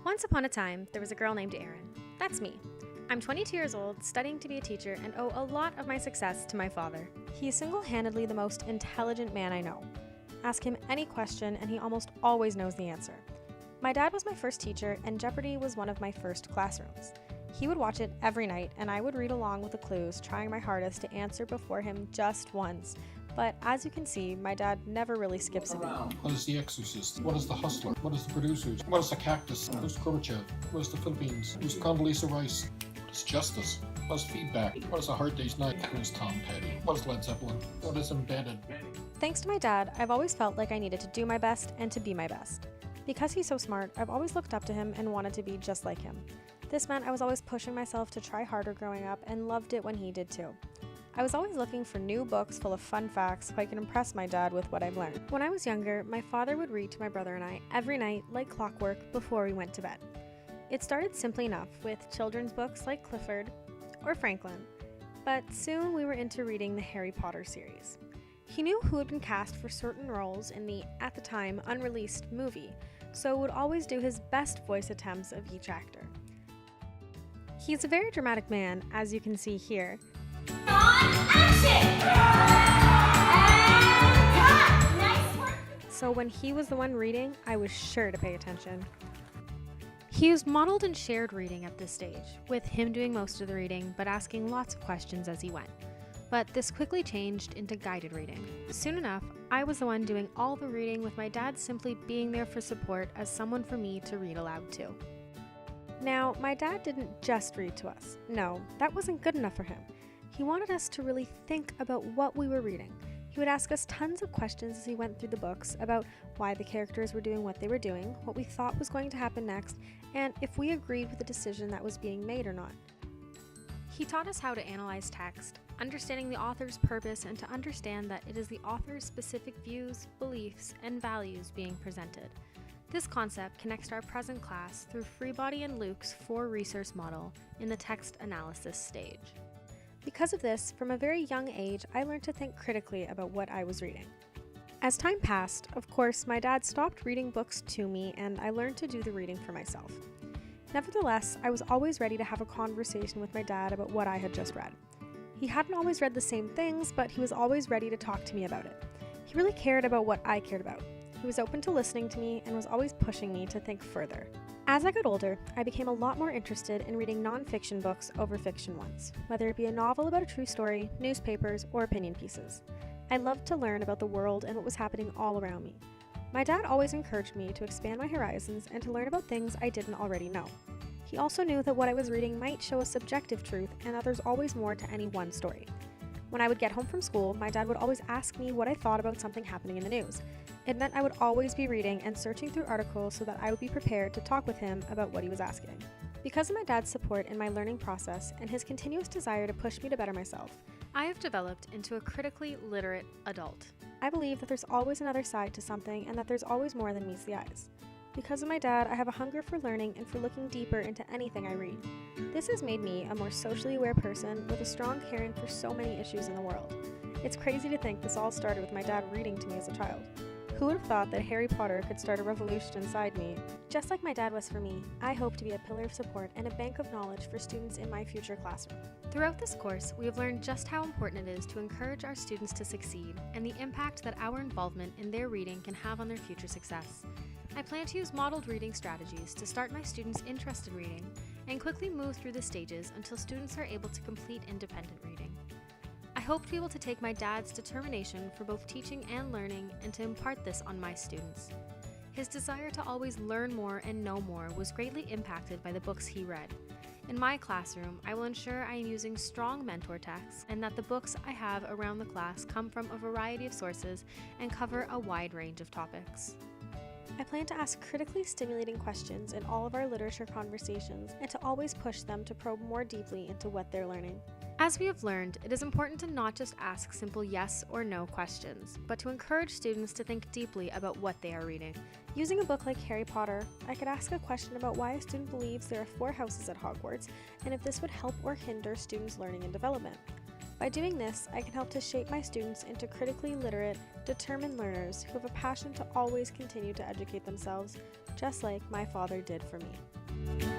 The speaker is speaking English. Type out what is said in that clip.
Once upon a time, there was a girl named Erin. That's me. I'm 22 years old, studying to be a teacher, and owe a lot of my success to my father. He is single-handedly the most intelligent man I know. Ask him any question, and he almost always knows the answer. My dad was my first teacher, and Jeopardy was one of my first classrooms. He would watch it every night, and I would read along with the clues, trying my hardest to answer before him just once. But as you can see, my dad never really skips a beat. What is The Exorcist? What is The Hustler? What is The Producers? What is The Cactus? Who's Gorbachev? What is The Philippines? Who's Condoleezza Rice? What is Justice? What is Feedback? What is A Hard Day's Night? Who's Tom Petty? What is Led Zeppelin? What is Embedded? Thanks to my dad, I've always felt like I needed to do my best and to be my best. Because he's so smart, I've always looked up to him and wanted to be just like him. This meant I was always pushing myself to try harder growing up and loved it when he did too. I was always looking for new books full of fun facts so I could impress my dad with what I've learned. When I was younger, my father would read to my brother and I every night like clockwork before we went to bed. It started simply enough with children's books like Clifford or Franklin, but soon we were into reading the Harry Potter series. He knew who had been cast for certain roles in the, at the time, unreleased movie, so would always do his best voice attempts of each actor. He's a very dramatic man, as you can see here. So when he was the one reading, I was sure to pay attention. He used modeled and shared reading at this stage, with him doing most of the reading, but asking lots of questions as he went. But this quickly changed into guided reading. Soon enough, I was the one doing all the reading, with my dad simply being there for support as someone for me to read aloud to. Now, my dad didn't just read to us. No, that wasn't good enough for him. He wanted us to really think about what we were reading. He would ask us tons of questions as he went through the books about why the characters were doing what they were doing, what we thought was going to happen next, and if we agreed with the decision that was being made or not. He taught us how to analyze text, understanding the author's purpose, and to understand that it is the author's specific views, beliefs, and values being presented. This concept connects to our present class through Freebody and Luke's 4-resource model in the text analysis stage. Because of this, from a very young age, I learned to think critically about what I was reading. As time passed, of course, my dad stopped reading books to me, and I learned to do the reading for myself. Nevertheless, I was always ready to have a conversation with my dad about what I had just read. He hadn't always read the same things, but he was always ready to talk to me about it. He really cared about what I cared about. He was open to listening to me and was always pushing me to think further. As I got older, I became a lot more interested in reading non-fiction books over fiction ones, whether it be a novel about a true story, newspapers, or opinion pieces. I loved to learn about the world and what was happening all around me. My dad always encouraged me to expand my horizons and to learn about things I didn't already know. He also knew that what I was reading might show a subjective truth and that there's always more to any one story. When I would get home from school, my dad would always ask me what I thought about something happening in the news. It meant I would always be reading and searching through articles so that I would be prepared to talk with him about what he was asking. Because of my dad's support in my learning process and his continuous desire to push me to better myself, I have developed into a critically literate adult. I believe that there's always another side to something and that there's always more than meets the eyes. Because of my dad, I have a hunger for learning and for looking deeper into anything I read. This has made me a more socially aware person with a strong caring for so many issues in the world. It's crazy to think this all started with my dad reading to me as a child. Who would have thought that Harry Potter could start a revolution inside me? Just like my dad was for me, I hope to be a pillar of support and a bank of knowledge for students in my future classroom. Throughout this course, we have learned just how important it is to encourage our students to succeed and the impact that our involvement in their reading can have on their future success. I plan to use modeled reading strategies to start my students' interest in reading and quickly move through the stages until students are able to complete independent reading. I hope to be able to take my dad's determination for both teaching and learning and to impart this on my students. His desire to always learn more and know more was greatly impacted by the books he read. In my classroom, I will ensure I am using strong mentor texts and that the books I have around the class come from a variety of sources and cover a wide range of topics. I plan to ask critically stimulating questions in all of our literature conversations and to always push them to probe more deeply into what they're learning. As we have learned, it is important to not just ask simple yes or no questions, but to encourage students to think deeply about what they are reading. Using a book like Harry Potter, I could ask a question about why a student believes there are 4 houses at Hogwarts and if this would help or hinder students' learning and development. By doing this, I can help to shape my students into critically literate, determined learners who have a passion to always continue to educate themselves, just like my father did for me.